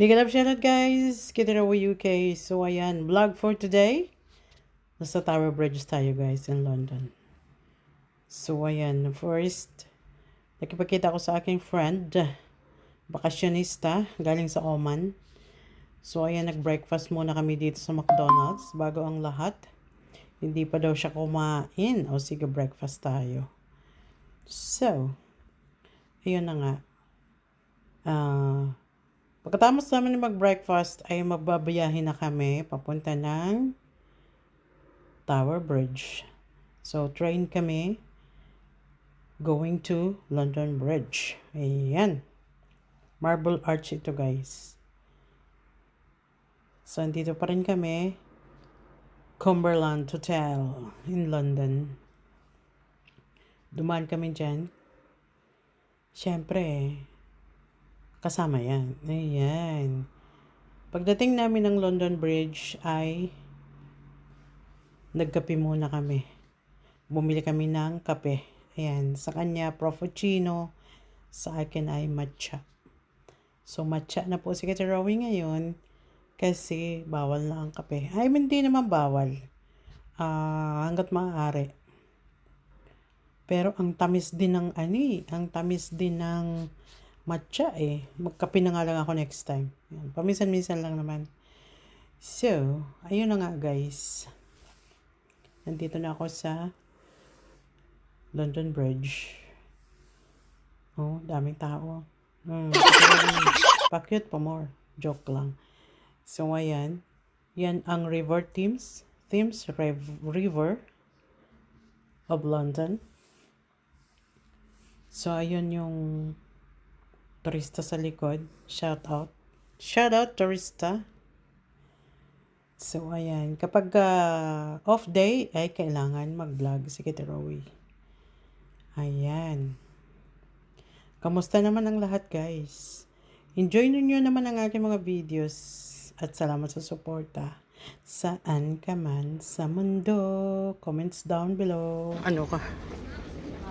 Big love shoutout guys! Kita na UK. So ayan, vlog for today. Nasa Tower Bridge tayo guys in London. So ayan, first, nakipagkita ko sa aking friend, bakasyonista, galing sa Oman. So ayan, nag-breakfast muna kami dito sa McDonald's bago ang lahat. Hindi pa daw siya kumain. O sige, breakfast tayo. So, ayun na nga. Pagkatapos namin mag-breakfast ay magbabiyahin na kami papunta ng Tower Bridge. So, train kami going to London Bridge. Ayan. Marble Arch ito guys. So, andito pa rin kami. Cumberland Hotel in London. Dumaan kami dyan. Siyempre, kasama yan. Ayan. Pagdating namin ng London Bridge ay nagkape muna kami. Bumili kami ng kape. Ayan. Sa kanya, frappuccino. Sa akin ay matcha. So, matcha na po si Kate Rowie ngayon kasi bawal na ang kape. Ay, hindi naman bawal. Hanggat maaari. Pero ang tamis din ng ang tamis din ng matcha eh. Magkape na nga lang ako next time. Yan. Paminsan-minsan lang naman. So, ayun na nga guys. Nandito na ako sa London Bridge. Oh, daming tao. Pa-cute pa more. Joke lang. So, ayan. Yan ang River Thames River of London. So, ayun yung turista sa likod. Shout out. Shout out, turista. So, ayan. Kapag off day, ay kailangan mag-vlog si Kate Rowie. Ayan. Kamusta naman ang lahat, guys? Enjoy ninyo naman ang aking mga videos. At salamat sa suporta. Saan ka man sa mundo. Comments down below. Ano ka?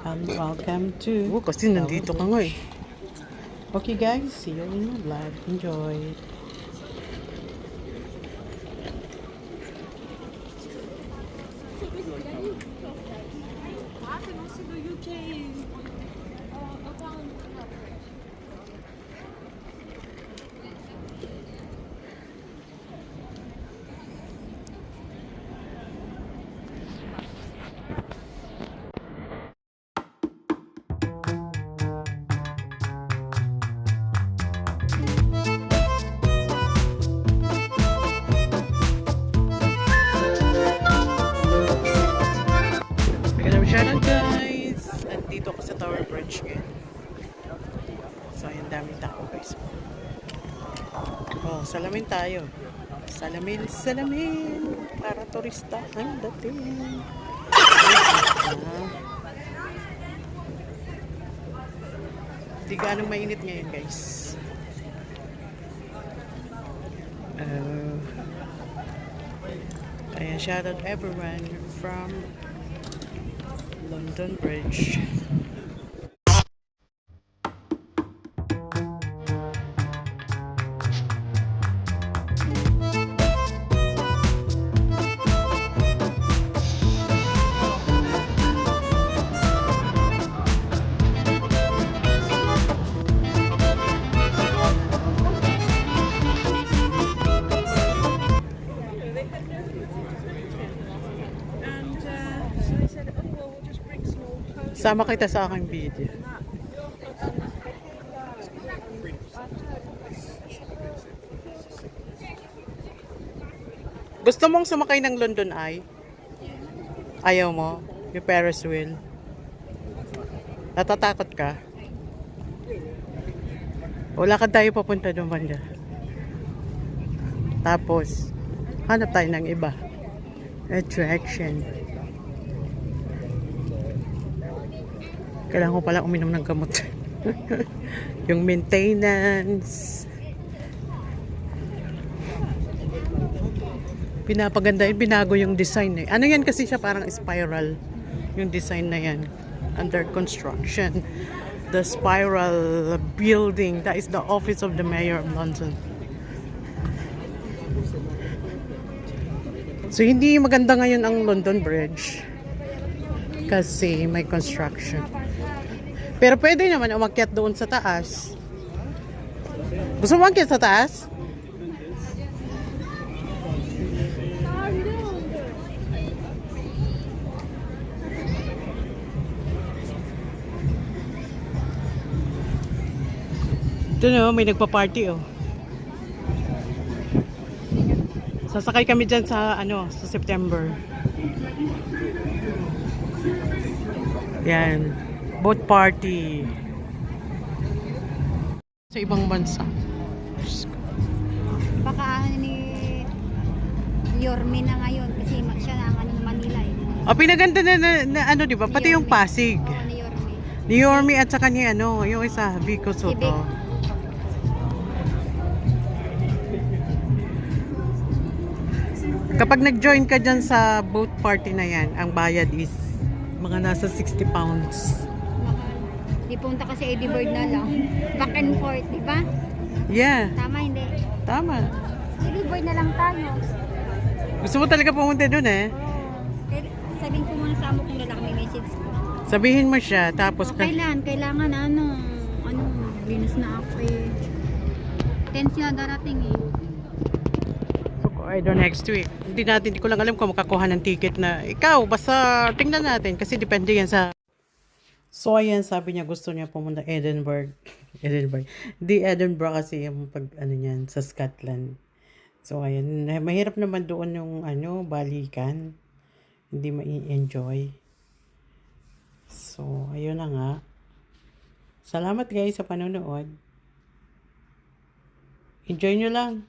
And welcome to... kasi nandito ka nga eh. Okay guys, see you in my vlog. Enjoy. Shoutout guys! Nandito ako sa Tower Bridge ngayon. So, ayun, daming tao guys. Oh, salamin tayo. Salamin. Para turista ang dating. Hindi ganong mainit ngayon guys. Ayan, shoutout everyone from London Bridge. Sama kita sa aking video. Gusto mong sumakay ng London Eye? Ayaw mo? Yung Ferris wheel? Natatakot ka? Wala ka tayo papunta doon banda. Tapos, hanap tayo ng iba. Attraction. Kailangan ko pala uminom ng gamot. Yung maintenance. Pinapaganda yun, binago yung design eh. Ano yan kasi siya parang spiral. Yung design na yan. Under construction. The spiral building. That is the office of the Mayor of London. So, hindi maganda ngayon ang London Bridge. Kasi may construction. Pero pwede naman umakyat doon sa taas. Gusto mo umakyat sa taas? Ito na, may nagpa-party oh. Sasakay kami dyan sa sa September. Yan. Boat party. Sa ibang bansa. Baka ni Yorme na ngayon kasi siya na ang Manila eh. Oh, pinaganda na di ba? Pati yung Pasig. Oo, ni Yorme. Ni Yorme at saka ni yung isa, Vico Soto. Kapag nag-join ka dyan sa boat party na yan, ang bayad is mga nasa 60 pounds. Mahal. Di punta ka sa Eddie Bird na lang. Back and forth, di ba? Yeah, Tama, hindi. tama. Eddie Bird na lang tayo. Gusto mo talaga pumunta dun eh. Oo. Sabihin ko muna sa amo kung lalaki may message ko. Sabihin mo siya, tapos Kailangan linis na ako eh. Tense na darating eh. I don't next week. Hindi ko lang alam kung makakuha ng ticket na ikaw. Basta tingnan natin kasi depende yan sa... So ayan, sabi niya gusto niya pumunta Edinburgh. Edinburgh. Di Edinburgh kasi yung niyan sa Scotland. So ayan, mahirap naman doon yung balikan. Hindi ma-enjoy. So ayun na nga. Salamat guys sa panonood. Enjoy nyo lang.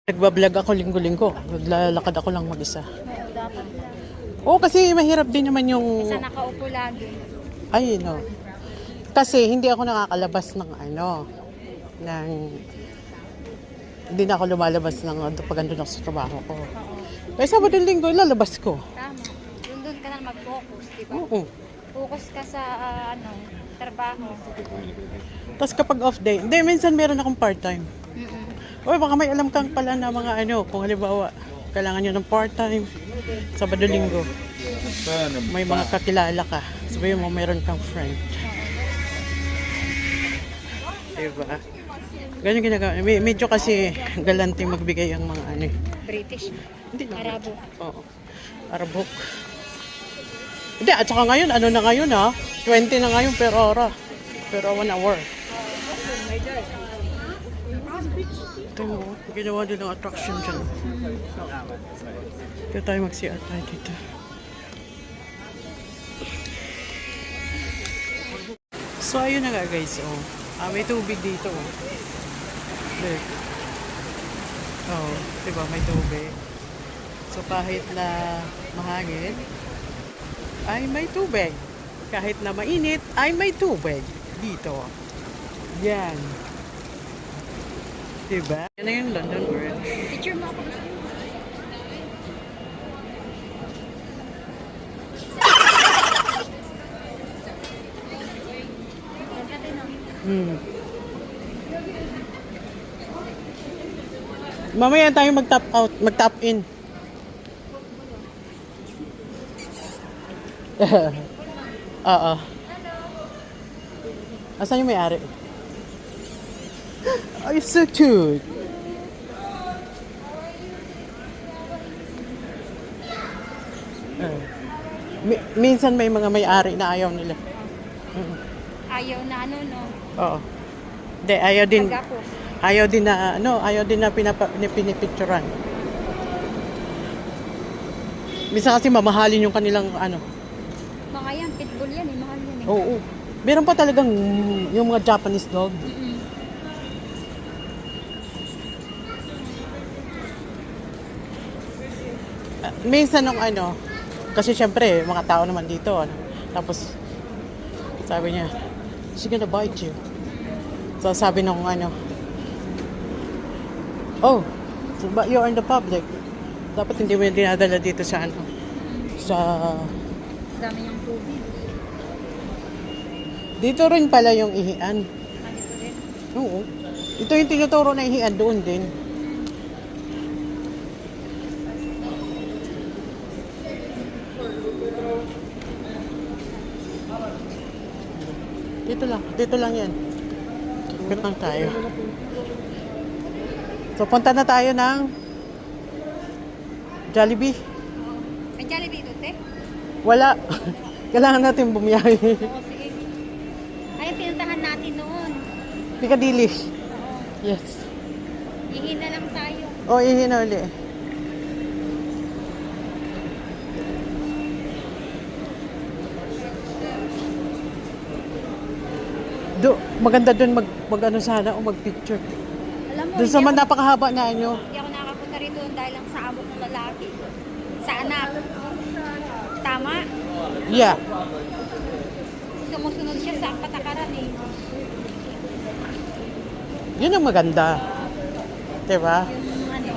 Nagbablog ako linggo-linggo. Naglalakad ako lang mag-isa. Oo, dapat lang. Oo, kasi mahirap din naman yung... Kasi nakaupo lagi. Ay, no. Kasi hindi ako nakakalabas ng hindi na ako lumalabas pag andun ako sa trabaho ko. Oo. Kaya Sabado linggo, ilalabas ko. Tama. Doon ka na mag-focus, di ba? Oo. Focus ka sa trabaho. Tapos kapag off day, hindi, minsan meron akong part-time. Mm-mm. Uy, baka may alam kang pala na mga kung halimbawa, kailangan nyo ng part-time, Sabado linggo. May mga kakilala ka. Sabihin mo, meron kang friend. Diba? Ganyan ginagawa. Medyo kasi galante magbigay ang mga British. Hindi na. Arabo. Oo. Arabok. Hindi, at saka ngayon, na ngayon 20 na ngayon per hora. Per 1 hour. Ito mo, ginawa din ng attraction dyan. Ito tayo mag-CR tayo dito. So, ayun na nga guys. May tubig dito. Look. Diba? May tubig. So, kahit na mahangin, ay may tubig. Kahit na mainit, ay may tubig dito. Yan. Diba? Yan na yung London Bridge. Picture mo ako. Mamaya tayo mag-tap out, mag-tap in. Oo. Asan yung may-ari? Ay, so cute. Minsan may mga may-ari na ayaw nila. Ayaw na no? Oo. Hindi, ayaw din. Pag-apos. Ayaw din na pinipicturan. Minsan kasi mamahalin yung kanilang Mga yan, pitbull yan mahal yan Oo. Meron pa talagang yung mga Japanese dog. Mm-mm. Minsan nung kasi syempre, mga tao naman dito. Tapos, sabi niya, she's gonna bite you. So, sabi nung oh, but you're in the public. Dapat hindi mo yung dinadala dito sa sa... Dami yung tubig. Dito rin pala yung ihian. Dito rin. Oo. Ito yung tinuturo na ihian doon din. Dito lang yan. Ikot lang tayo. So, punta na tayo ng Jollibee. May Jollibee doon, te? Wala. Kailangan natin bumiyahe. Oo, sige. Ay, pinuntahan natin noon. Piccadilly. Oo. Yes. Ihin na lang tayo. O, ihin na uli. Maganda doon mag ano sana o mag-picture. Alam mo, Doon sa man napakahaba na ano. hindi ako nakapunta rito dahil lang sa abot ng lalaki. Sa anak. Tama? Yeah. Sumusunod siya sa patakaran eh. Yun ang maganda. Diba? Yung ano,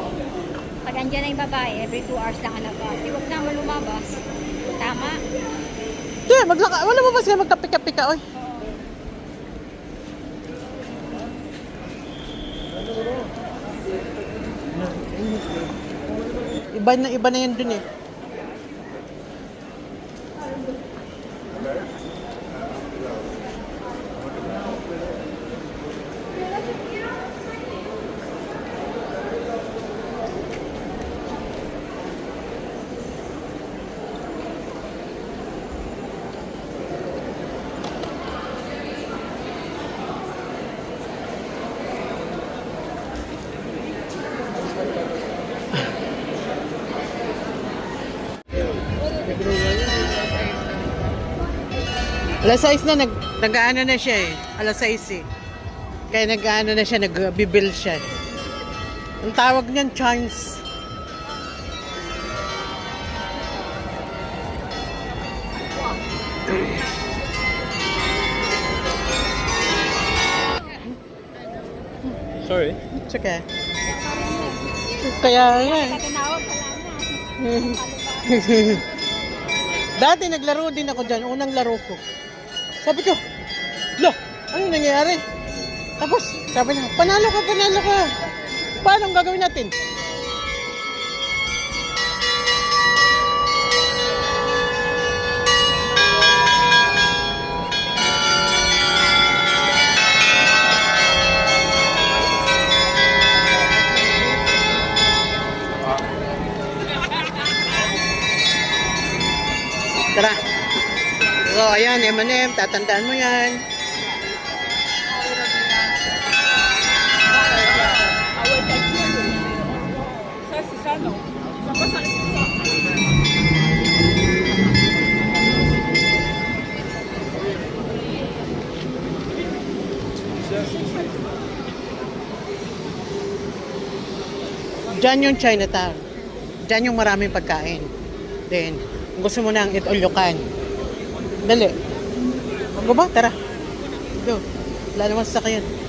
pag andyan na yung babae, every 2 hours lang ang labas. Di wag naman lumabas. Tama? Yeah, wala mo ba siya magkape-kape ka, oy. Iba na yan dun eh. Alas 6 na, nag-ano na siya eh. Alas 6 eh. Kaya nag-ano na siya, nag-bibil siya. Ang tawag niyan, chance. Sorry. It's okay. Kaya nga eh. Tinawag pala Dati naglaro din ako dyan, unang laro ko. Sabi ko, lo, ano nangyayari? Tapos, sabi niya, panalo ka. Paano ang gagawin natin? Tara. So, ayan, M&M, tatandaan mo yan. Diyan yung Chinatown. Diyan yung maraming pagkain. Then, kung gusto mo nang eat all you can. Dali. Mag ba? Tara. Go. Wala naman sasakyan.